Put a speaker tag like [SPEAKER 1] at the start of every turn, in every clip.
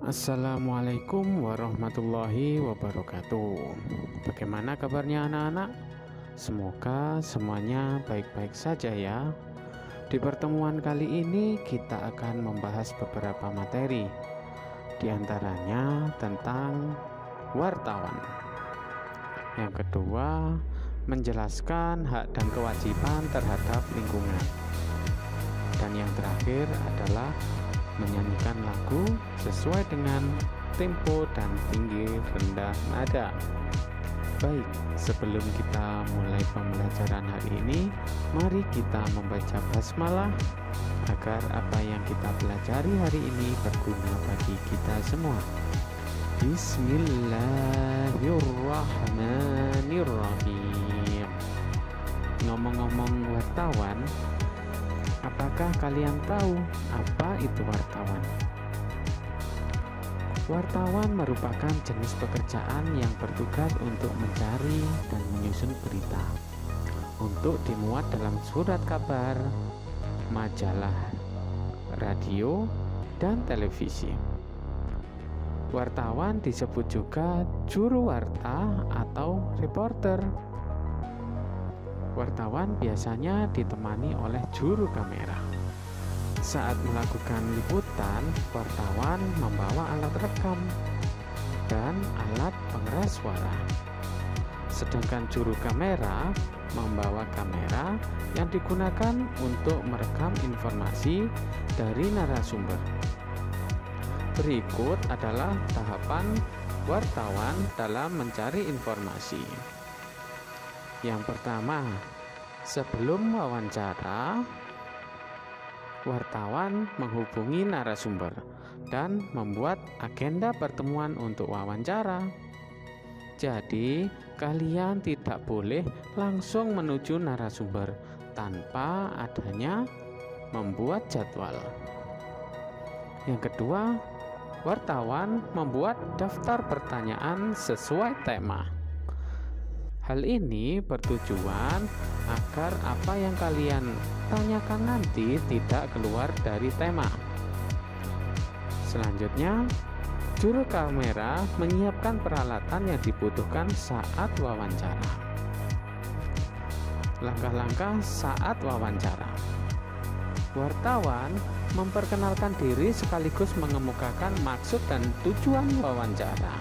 [SPEAKER 1] Assalamualaikum warahmatullahi wabarakatuh. Bagaimana kabarnya anak-anak? Semoga semuanya baik-baik saja ya. Di pertemuan kali ini kita akan membahas beberapa materi. Di antaranya tentang wartawan. Yang kedua, menjelaskan hak dan kewajiban terhadap lingkungan. Dan yang terakhir adalah menyanyikan lagu sesuai dengan tempo dan tinggi rendah nada. Baik, sebelum kita mulai pembelajaran hari ini, mari kita membaca basmalah agar apa yang kita pelajari hari ini berguna bagi kita semua. Bismillahirrahmanirrahim. Ngomong-ngomong wartawan, apakah kalian tahu apa itu wartawan? Wartawan merupakan jenis pekerjaan yang bertugas untuk mencari dan menyusun berita untuk dimuat dalam surat kabar, majalah, radio, dan televisi. Wartawan disebut juga juru warta atau reporter. Wartawan biasanya ditemani oleh juru kamera. Saat melakukan liputan, wartawan membawa alat rekam dan alat pengeras suara. Sedangkan juru kamera membawa kamera yang digunakan untuk merekam informasi dari narasumber. Berikut adalah tahapan wartawan dalam mencari informasi. Yang pertama, sebelum wawancara, wartawan menghubungi narasumber dan membuat agenda pertemuan untuk wawancara. Jadi, kalian tidak boleh langsung menuju narasumber tanpa adanya membuat jadwal. Yang kedua, wartawan membuat daftar pertanyaan sesuai tema. Hal ini bertujuan agar apa yang kalian tanyakan nanti tidak keluar dari tema. Selanjutnya, juru kamera menyiapkan peralatan yang dibutuhkan saat wawancara. Langkah-langkah saat wawancara. Wartawan memperkenalkan diri sekaligus mengemukakan maksud dan tujuan wawancara.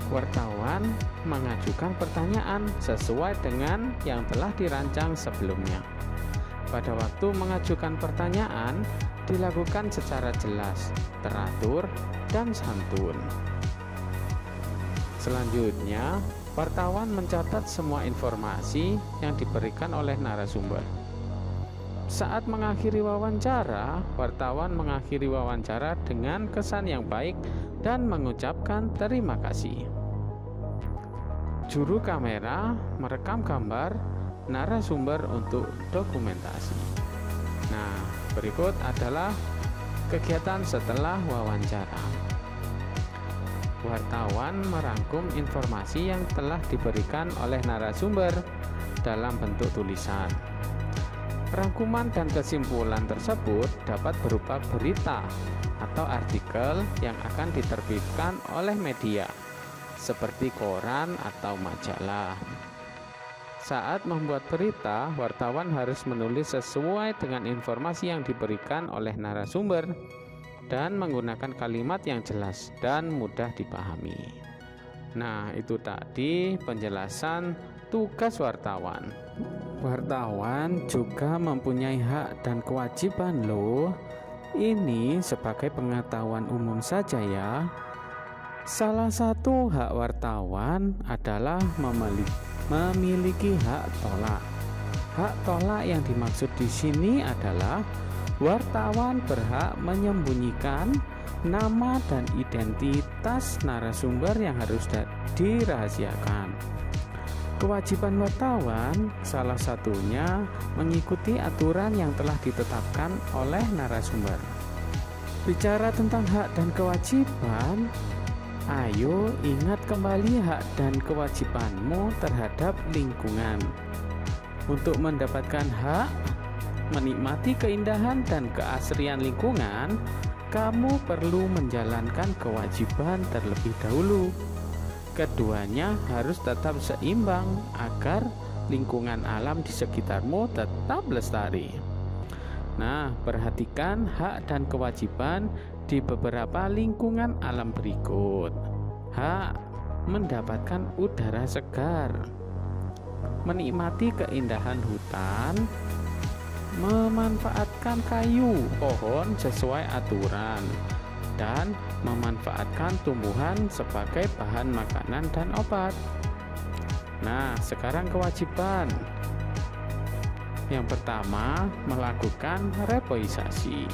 [SPEAKER 1] Wartawan mengajukan pertanyaan sesuai dengan yang telah dirancang sebelumnya. Pada waktu mengajukan pertanyaan, dilakukan secara jelas, teratur, dan santun. Selanjutnya, wartawan mencatat semua informasi yang diberikan oleh narasumber. Saat mengakhiri wawancara, wartawan mengakhiri wawancara dengan kesan yang baik dan mengucapkan terima kasih. Juru kamera merekam gambar narasumber untuk dokumentasi. Nah, berikut adalah kegiatan setelah wawancara. Wartawan merangkum informasi yang telah diberikan oleh narasumber dalam bentuk tulisan. Rangkuman dan kesimpulan tersebut dapat berupa berita atau artikel yang akan diterbitkan oleh media seperti koran atau majalah. Saat membuat berita, wartawan harus menulis sesuai dengan informasi yang diberikan oleh narasumber dan menggunakan kalimat yang jelas dan mudah dipahami. Nah, itu tadi penjelasan tugas wartawan. Wartawan juga mempunyai hak dan kewajiban loh. Ini sebagai pengetahuan umum saja ya. Salah satu hak wartawan adalah memiliki hak tolak. Hak tolak yang dimaksud di sini adalah wartawan berhak menyembunyikan nama dan identitas narasumber yang harus dirahasiakan. Kewajiban wartawan salah satunya mengikuti aturan yang telah ditetapkan oleh narasumber. Bicara tentang hak dan kewajiban, ayo ingat kembali hak dan kewajibanmu terhadap lingkungan. Untuk mendapatkan hak, menikmati keindahan dan keasrian lingkungan, kamu perlu menjalankan kewajiban terlebih dahulu. Keduanya harus tetap seimbang agar lingkungan alam di sekitarmu tetap lestari. Nah, perhatikan hak dan kewajiban di beberapa lingkungan alam berikut. Hak mendapatkan udara segar, menikmati keindahan hutan, memanfaatkan kayu, pohon sesuai aturan, dan memanfaatkan tumbuhan sebagai bahan makanan dan obat. Nah, sekarang kewajiban. Yang pertama, melakukan reboisasi.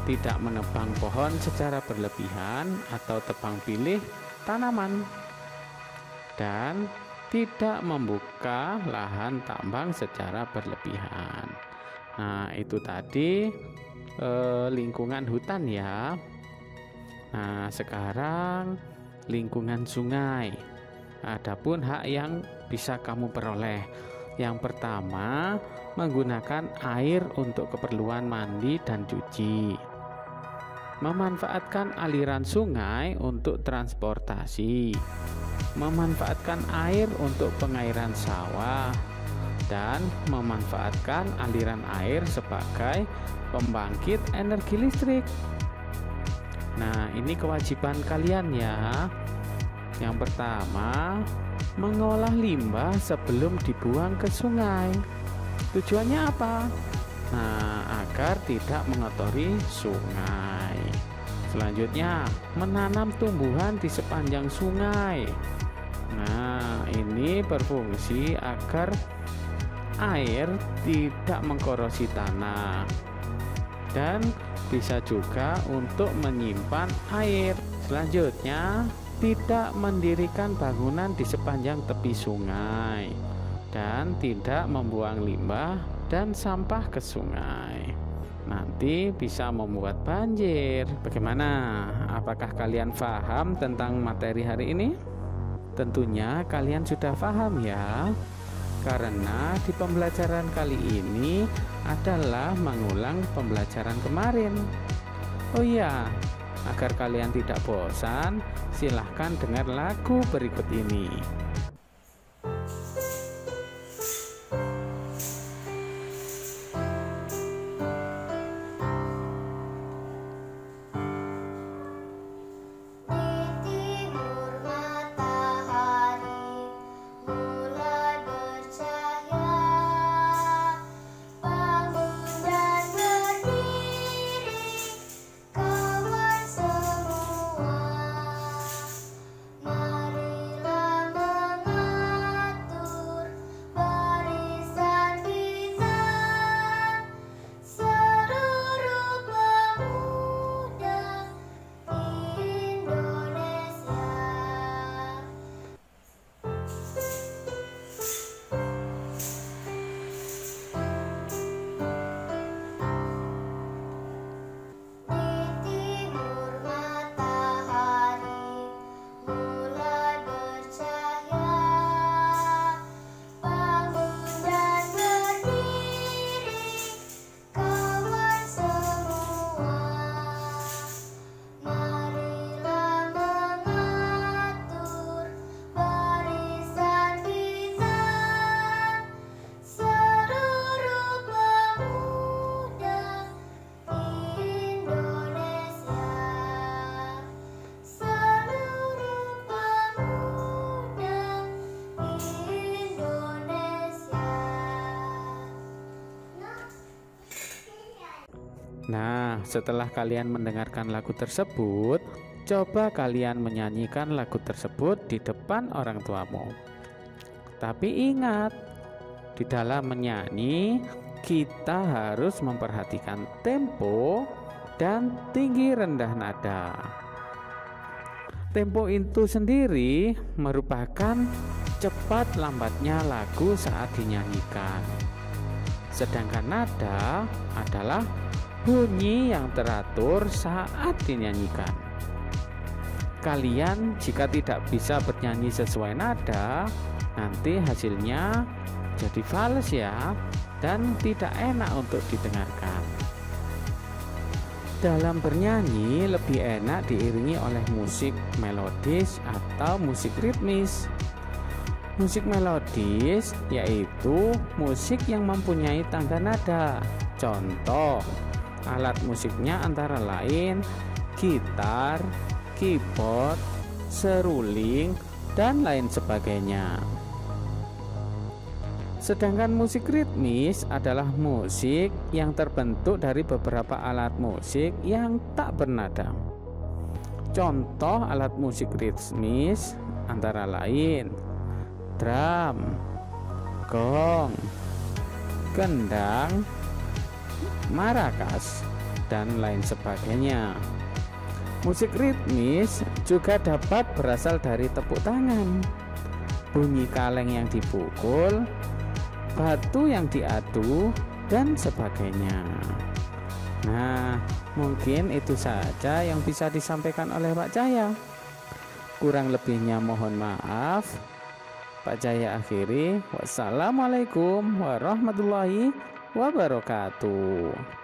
[SPEAKER 1] Tidak menebang pohon secara berlebihan atau tebang pilih tanaman. Dan tidak membuka lahan tambang secara berlebihan. Nah, itu tadi lingkungan hutan ya. Nah, sekarang lingkungan sungai. Adapun hak yang bisa kamu peroleh. Yang pertama, menggunakan air untuk keperluan mandi dan cuci. Memanfaatkan aliran sungai untuk transportasi. Memanfaatkan air untuk pengairan sawah dan memanfaatkan aliran air sebagai pembangkit energi listrik. Nah, ini kewajiban kalian ya. Yang pertama, mengolah limbah sebelum dibuang ke sungai. Tujuannya apa? Nah, agar tidak mengotori sungai. Selanjutnya, menanam tumbuhan di sepanjang sungai. Nah, ini berfungsi agar air tidak mengkorosi tanah dan bisa juga untuk menyimpan air. Selanjutnya, tidak mendirikan bangunan di sepanjang tepi sungai dan tidak membuang limbah dan sampah ke sungai. Nanti bisa membuat banjir. Bagaimana? Apakah kalian paham tentang materi hari ini? Tentunya kalian sudah paham ya, karena di pembelajaran kali ini adalah mengulang pembelajaran kemarin. Oh iya, agar kalian tidak bosan, silahkan dengar lagu berikut ini. Nah, setelah kalian mendengarkan lagu tersebut, coba kalian menyanyikan lagu tersebut di depan orang tuamu. Tapi ingat, di dalam menyanyi kita harus memperhatikan tempo dan tinggi rendah nada. Tempo itu sendiri merupakan cepat lambatnya lagu saat dinyanyikan. Sedangkan nada adalah bunyi yang teratur saat dinyanyikan. Kalian jika tidak bisa bernyanyi sesuai nada, nanti hasilnya jadi fals ya, dan tidak enak untuk didengarkan. Dalam bernyanyi lebih enak diiringi oleh musik melodis atau musik ritmis. Musik melodis yaitu musik yang mempunyai tangga nada. Contoh, alat musiknya antara lain gitar, keyboard, seruling, dan lain sebagainya. Sedangkan musik ritmis adalah musik yang terbentuk dari beberapa alat musik yang tak bernada. Contoh alat musik ritmis antara lain drum, gong, gendang, marakas, dan lain sebagainya. Musik ritmis juga dapat berasal dari tepuk tangan, bunyi kaleng yang dipukul, batu yang diadu, dan sebagainya. Nah, mungkin itu saja yang bisa disampaikan oleh Pak Cahya. Kurang lebihnya mohon maaf. Pak Cahya akhiri. Wassalamualaikum warahmatullahi wabarakatuh.